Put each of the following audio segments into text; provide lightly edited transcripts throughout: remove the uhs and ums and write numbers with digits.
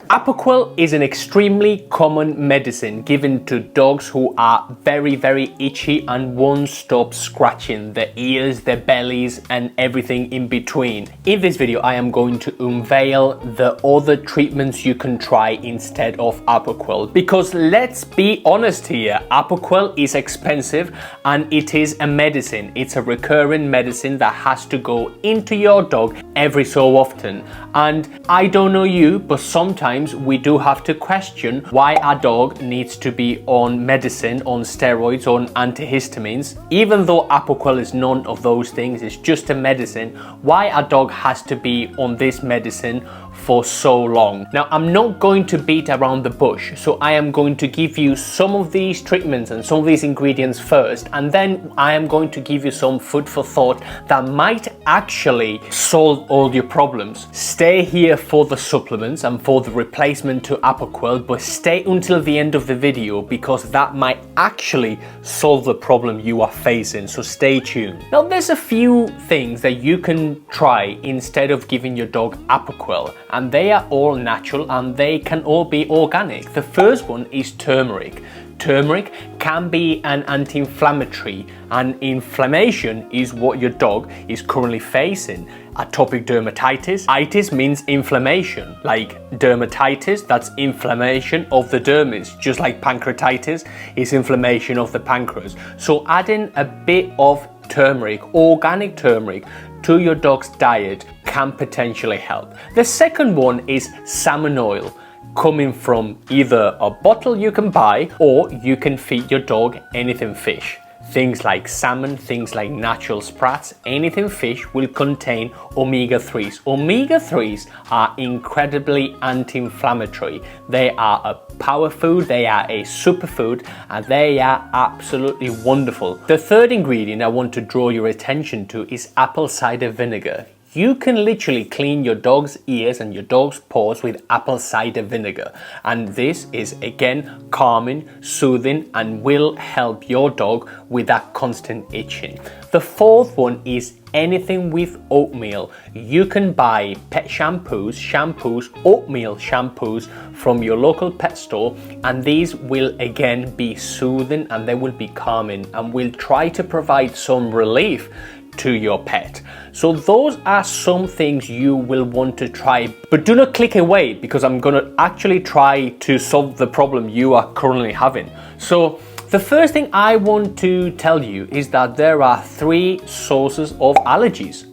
Apoquel is an extremely common medicine given to dogs who are very itchy and won't stop scratching their ears, their bellies and everything in between. In this video I am going to unveil the other treatments you can try instead of Apoquel, because let's be honest here, Apoquel is expensive and it is a medicine. It's a recurring medicine that has to go into your dog every so often, and I don't know you, but sometimes we do have to question why our dog needs to be on medicine, on steroids, on antihistamines. Even though Apoquel is none of those things, it's just a medicine, why our dog has to be on this medicine for so long. Now, I'm not going to beat around the bush, so I am going to give you some of these treatments and some of these ingredients first, and then I am going to give you some food for thought that might actually solve all your problems. Stay here for the supplements and for the replacement to Apoquel, but stay until the end of the video because that might actually solve the problem you are facing, so stay tuned. Now, there's a few things that you can try instead of giving your dog Apoquel, and they are all natural and they can all be organic. The first one is turmeric. Turmeric can be an anti-inflammatory, and inflammation is what your dog is currently facing. Atopic dermatitis. Itis means inflammation, like dermatitis, that's inflammation of the dermis, just like pancreatitis is inflammation of the pancreas. So adding a bit of turmeric, organic turmeric, to your dog's diet can potentially help. The second one is salmon oil, coming from either a bottle you can buy or you can feed your dog anything fish. Things like salmon, things like natural sprats, anything fish will contain omega-3s. Omega-3s are incredibly anti-inflammatory. They are a power food, they are a superfood, and they are absolutely wonderful. The third ingredient I want to draw your attention to is apple cider vinegar. You can literally clean your dog's ears and your dog's paws with apple cider vinegar, and this is again calming, soothing, and will help your dog with that constant itching. The fourth one is anything with oatmeal. You can buy pet shampoos, oatmeal shampoos from your local pet store, and these will again be soothing and they will be calming and will try to provide some relief to your pet. So those are some things you will want to try, but do not click away because I'm going to actually try to solve the problem you are currently having. So the first thing I want to tell you is that there are three sources of allergies.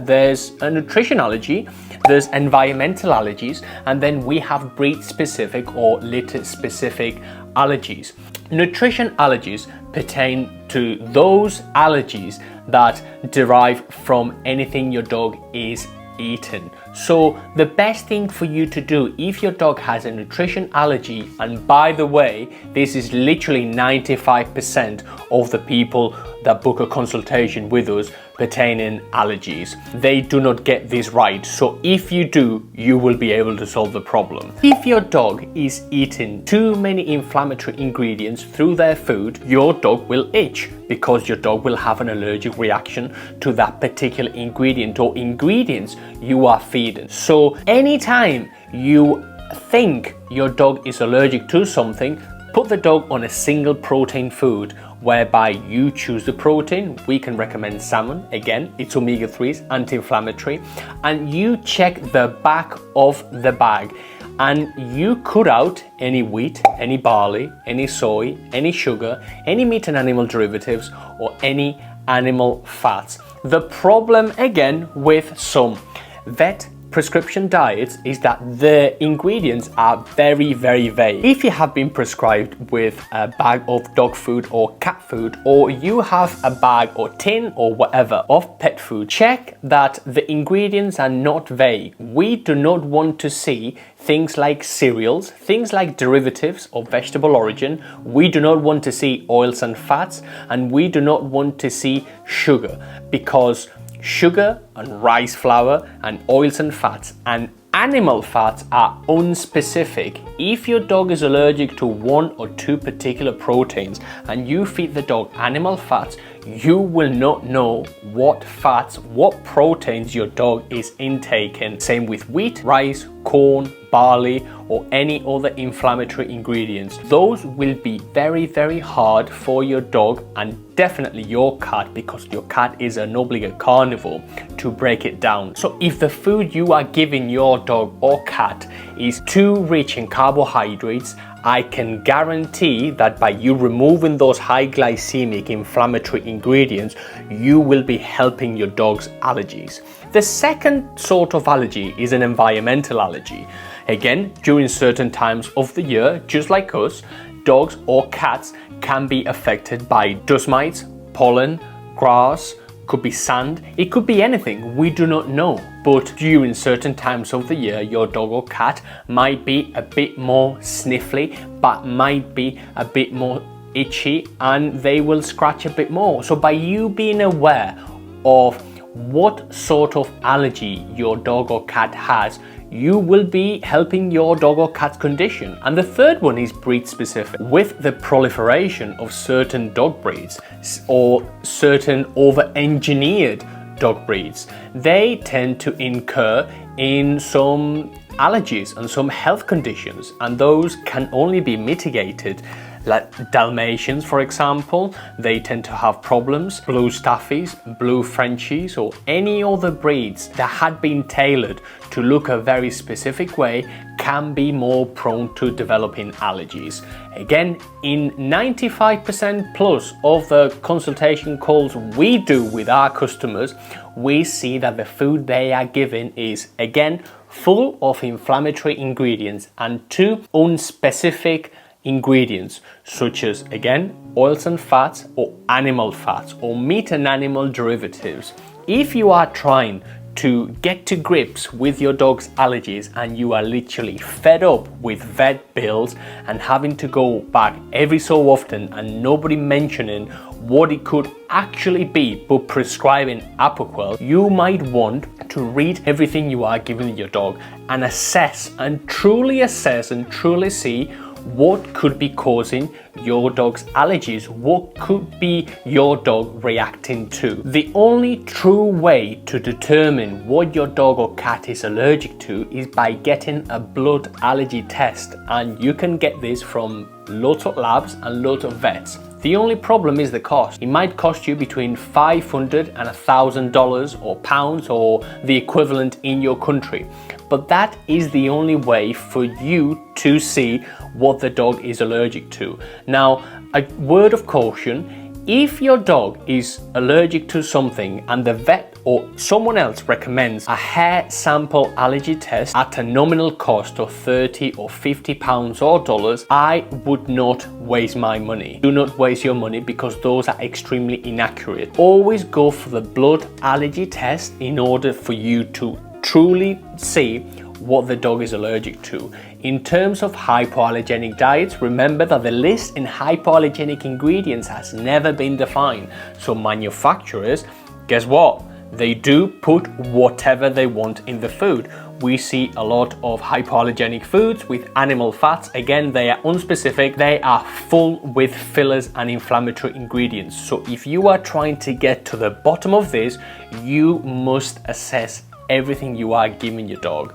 There's a nutrition allergy, there's environmental allergies, and then we have breed specific or litter specific allergies. Nutrition allergies pertain to those allergies that derive from anything your dog is eating. So the best thing for you to do if your dog has a nutrition allergy, and by the way, this is literally 95% of the people that book a consultation with us pertaining allergies, they do not get this right. So if you do, you will be able to solve the problem. If your dog is eating too many inflammatory ingredients through their food, your dog will itch because your dog will have an allergic reaction to that particular ingredient or ingredients you are feeding. So anytime you think your dog is allergic to something, put the dog on a single protein food whereby you choose the protein. We can recommend salmon, again, it's omega-3s, anti-inflammatory, and you check the back of the bag and you cut out any wheat, any barley, any soy, any sugar, any meat and animal derivatives, or any animal fats. The problem again with some vet prescription diets is that the ingredients are very vague. If you have been prescribed with a bag of dog food or cat food, or you have a bag or tin or whatever of pet food, check that the ingredients are not vague. We do not want to see things like cereals, things like derivatives of vegetable origin. We do not want to see oils and fats, and we do not want to see sugar, because sugar and rice flour and oils and fats and animal fats are unspecific. If your dog is allergic to one or two particular proteins and you feed the dog animal fats, you will not know what fats, what proteins your dog is intaking. Same with wheat, rice, corn, barley, or any other inflammatory ingredients. Those will be very, very hard for your dog and definitely your cat, because your cat is an obligate carnivore, to break it down. So if the food you are giving your dog or cat is too rich in carbohydrates, I can guarantee that by you removing those high glycemic inflammatory ingredients, you will be helping your dog's allergies. The second sort of allergy is an environmental allergy. Again, during certain times of the year, just like us, dogs or cats can be affected by dust mites, pollen, grass, could be sand, it could be anything, we do not know. But during certain times of the year, your dog or cat might be a bit more sniffly, but might be a bit more itchy, and they will scratch a bit more. So by you being aware of what sort of allergy your dog or cat has, you will be helping your dog or cat's condition. And the third one is breed specific. With the proliferation of certain dog breeds or certain over-engineered dog breeds, they tend to incur in some allergies and some health conditions, and those can only be mitigated. Like Dalmatians, for example, they tend to have problems. Blue Staffies, Blue Frenchies, or any other breeds that had been tailored to look a very specific way can be more prone to developing allergies. Again, in 95% plus of the consultation calls we do with our customers, we see that the food they are given is, again, full of inflammatory ingredients and too unspecific ingredients, such as, again, oils and fats, or animal fats, or meat and animal derivatives. If you are trying to get to grips with your dog's allergies and you are literally fed up with vet bills and having to go back every so often and nobody mentioning what it could actually be but prescribing Apoquel, you might want to read everything you are giving your dog and assess and truly see what could be causing your dog's allergies, what could be your dog reacting to. The only true way to determine what your dog or cat is allergic to is by getting a blood allergy test, and you can get this from lots of labs and lots of vets. The only problem is the cost. It might cost you between $500 and $1,000 or pounds or the equivalent in your country. But that is the only way for you to see what the dog is allergic to. Now, a word of caution, if your dog is allergic to something and the vet or someone else recommends a hair sample allergy test at a nominal cost of 30 or 50 pounds or dollars, I would not waste my money. Do not waste your money, because those are extremely inaccurate. Always go for the blood allergy test in order for you to truly see what the dog is allergic to. In terms of hypoallergenic diets, remember that the list in hypoallergenic ingredients has never been defined. So manufacturers, guess what? They do put whatever they want in the food. We see a lot of hypoallergenic foods with animal fats. Again, they are unspecific. They are full with fillers and inflammatory ingredients. So if you are trying to get to the bottom of this, you must assess everything you are giving your dog.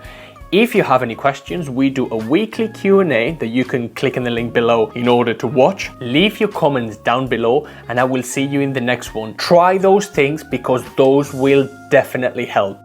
If you have any questions, we do a weekly Q&A that you can click in the link below in order to watch. Leave your comments down below and I will see you in the next one. Try those things because those will definitely help.